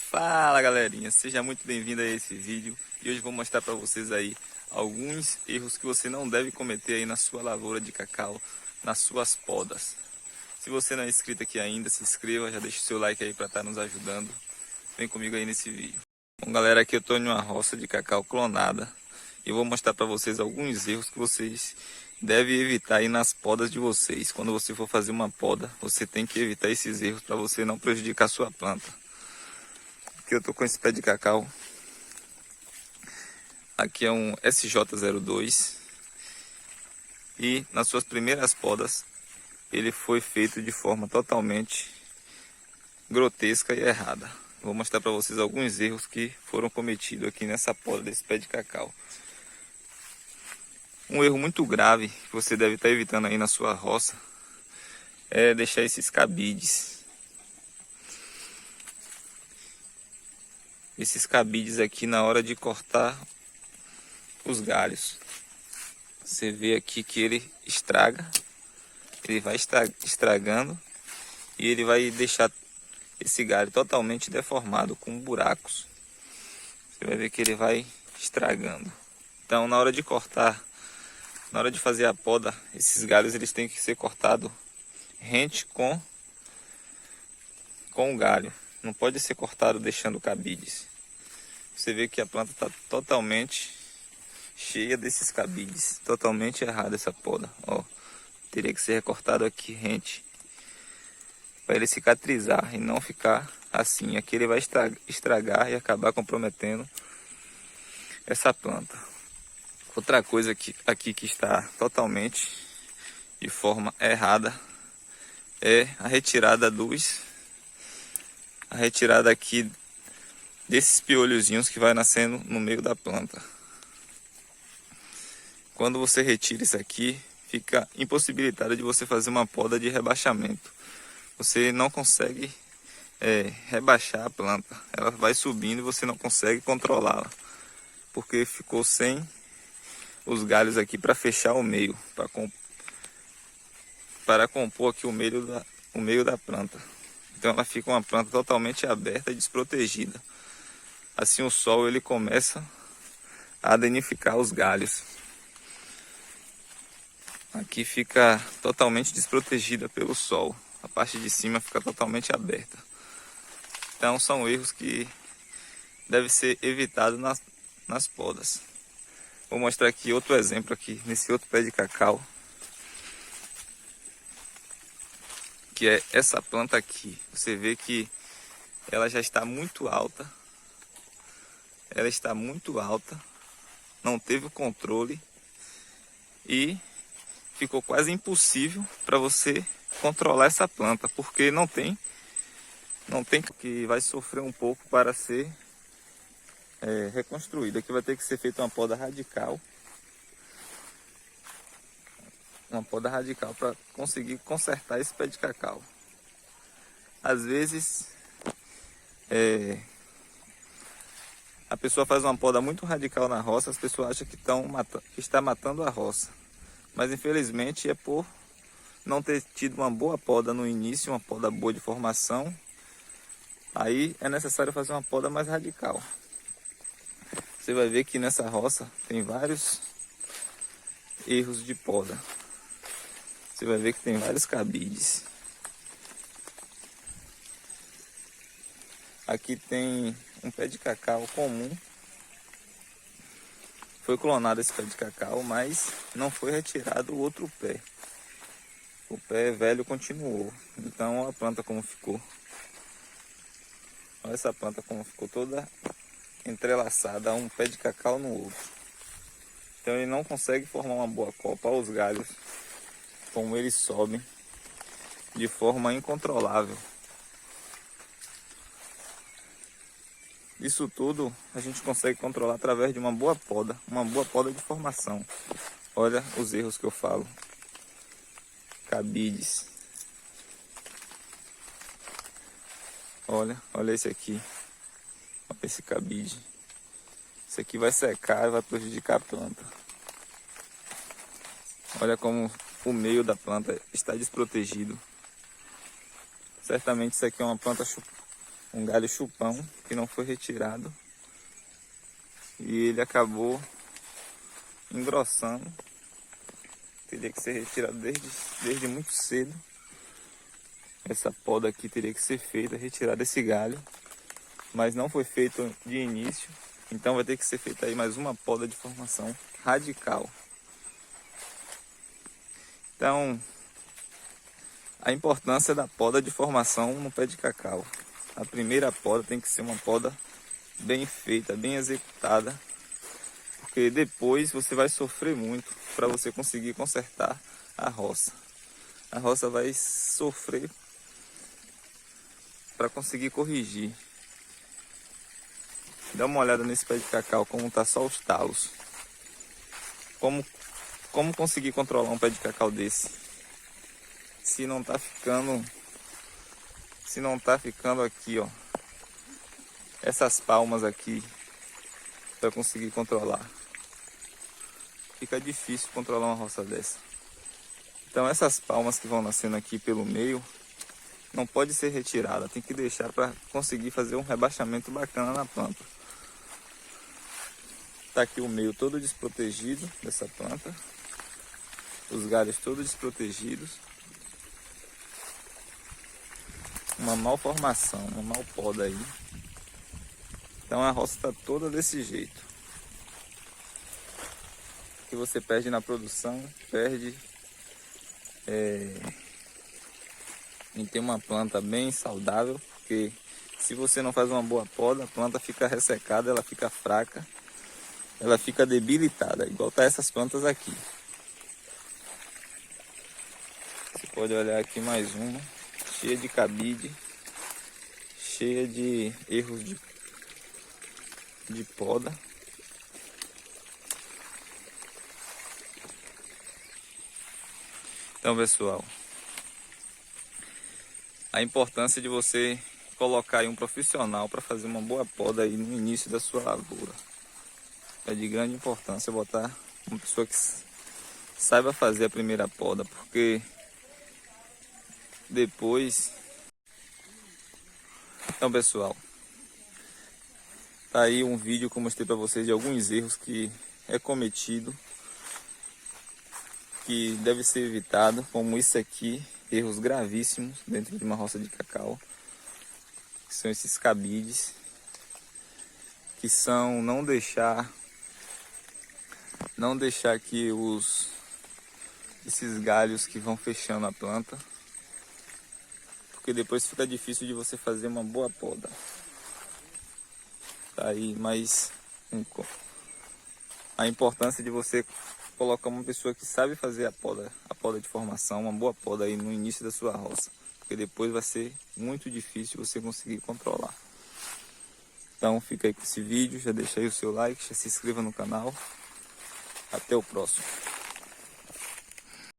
Fala galerinha, seja muito bem-vindo a esse vídeo e hoje vou mostrar para vocês aí alguns erros que você não deve cometer aí na sua lavoura de cacau, nas suas podas. Se você não é inscrito aqui ainda, se inscreva, já deixa o seu like aí para estar nos ajudando. Vem comigo aí nesse vídeo. Bom galera, aqui eu estou em uma roça de cacau clonada e vou mostrar para vocês alguns erros que vocês devem evitar aí nas podas de vocês. Quando você for fazer uma poda, você tem que evitar esses erros para você não prejudicar a sua planta. Aqui eu tô com esse pé de cacau. Aqui é um SJ02 e nas suas primeiras podas ele foi feito de forma totalmente grotesca e errada. Vou mostrar para vocês alguns erros que foram cometidos aqui nessa poda desse pé de cacau. Um erro muito grave que você deve estar evitando aí na sua roça é deixar esses cabides. Esses cabides aqui na hora de cortar os galhos. Você vê aqui que ele estraga, ele vai estragando e ele vai deixar esse galho totalmente deformado, com buracos. Você vai ver que ele vai estragando. Então na hora de cortar, na hora de fazer a poda, esses galhos eles têm que ser cortados rente com o galho. Não pode ser cortado deixando cabides. Você vê que a planta está totalmente cheia desses cabides. Totalmente errada essa poda. Ó, teria que ser recortado aqui rente, para ele cicatrizar e não ficar assim. Aqui ele vai estragar e acabar comprometendo essa planta. Outra coisa aqui que está totalmente de forma errada é a retirada aqui desses piolhozinhos que vai nascendo no meio da planta. Quando você retira isso aqui, fica impossibilitado de você fazer uma poda de rebaixamento. Você não consegue rebaixar a planta. Ela vai subindo e você não consegue controlá-la, porque ficou sem os galhos aqui para fechar o meio, para compor aqui o meio da planta. Então ela fica uma planta totalmente aberta e desprotegida. Assim o sol ele começa a danificar os galhos. Aqui fica totalmente desprotegida pelo sol. A parte de cima fica totalmente aberta. Então são erros que devem ser evitados nas podas. Vou mostrar aqui outro exemplo aqui nesse outro pé de cacau, que é essa planta aqui. Você vê que ela já está muito alta. Ela está muito alta, não teve o controle e ficou quase impossível para você controlar essa planta, porque não tem que vai sofrer um pouco para ser reconstruída. Aqui vai ter que ser feita uma poda radical, para conseguir consertar esse pé de cacau. Às vezes a pessoa faz uma poda muito radical na roça, as pessoas acham que está matando a roça, mas infelizmente é por não ter tido uma boa poda no início, uma poda boa de formação. Aí é necessário fazer uma poda mais radical. Você vai ver que nessa roça tem vários erros de poda. Você vai ver que tem vários cabides. Aqui tem um pé de cacau comum. Foi clonado esse pé de cacau, mas não foi retirado o outro pé. O pé velho continuou. Então olha a planta como ficou. Olha essa planta como ficou toda entrelaçada, um pé de cacau no outro. Então ele não consegue formar uma boa copa. Olha os galhos como eles sobem de forma incontrolável. Isso tudo a gente consegue controlar através de uma boa poda de formação. Olha os erros que eu falo. Cabides. Olha esse aqui. Olha esse cabide. Esse aqui vai secar e vai prejudicar a planta. Olha como o meio da planta está desprotegido. Certamente isso aqui é uma planta um galho chupão que não foi retirado e ele acabou engrossando. Teria que ser retirado desde muito cedo. Essa poda aqui teria que ser feita, retirada esse galho, mas não foi feito de início, então vai ter que ser feita aí mais uma poda de formação radical. Então, a importância da poda de formação no pé de cacau. A primeira poda tem que ser uma poda bem feita, bem executada, porque depois você vai sofrer muito para você conseguir consertar a roça. A roça vai sofrer para conseguir corrigir. Dá uma olhada nesse pé de cacau, como tá só os talos. Como conseguir controlar um pé de cacau desse? Se não tá ficando aqui, ó, essas palmas aqui para conseguir controlar. Fica difícil controlar uma roça dessa. Então essas palmas que vão nascendo aqui pelo meio não pode ser retirada, tem que deixar para conseguir fazer um rebaixamento bacana na planta. Tá aqui o meio todo desprotegido dessa planta, os galhos todos desprotegidos, uma malformação, uma mal poda aí. Então a roça está toda desse jeito. O que você perde na produção, perde em ter uma planta bem saudável, porque se você não faz uma boa poda, a planta fica ressecada, ela fica fraca, ela fica debilitada, igual tá essas plantas aqui. Você pode olhar aqui mais uma, cheia de cabide, cheia de erros de poda. Então, pessoal, a importância de você colocar aí um profissional para fazer uma boa poda aí no início da sua lavoura. É de grande importância botar uma pessoa que saiba fazer a primeira poda, porque depois... Então, pessoal, tá aí um vídeo que eu mostrei para vocês de alguns erros que é cometido, que deve ser evitado, como isso aqui, erros gravíssimos dentro de uma roça de cacau, que são esses cabides, que são não deixar que esses galhos que vão fechando a planta, porque depois fica difícil de você fazer uma boa poda. Tá aí mais a importância de você colocar uma pessoa que sabe fazer a poda de formação, uma boa poda aí no início da sua roça, porque depois vai ser muito difícil você conseguir controlar. Então fica aí com esse vídeo, já deixa aí o seu like, já se inscreva no canal. Até o próximo.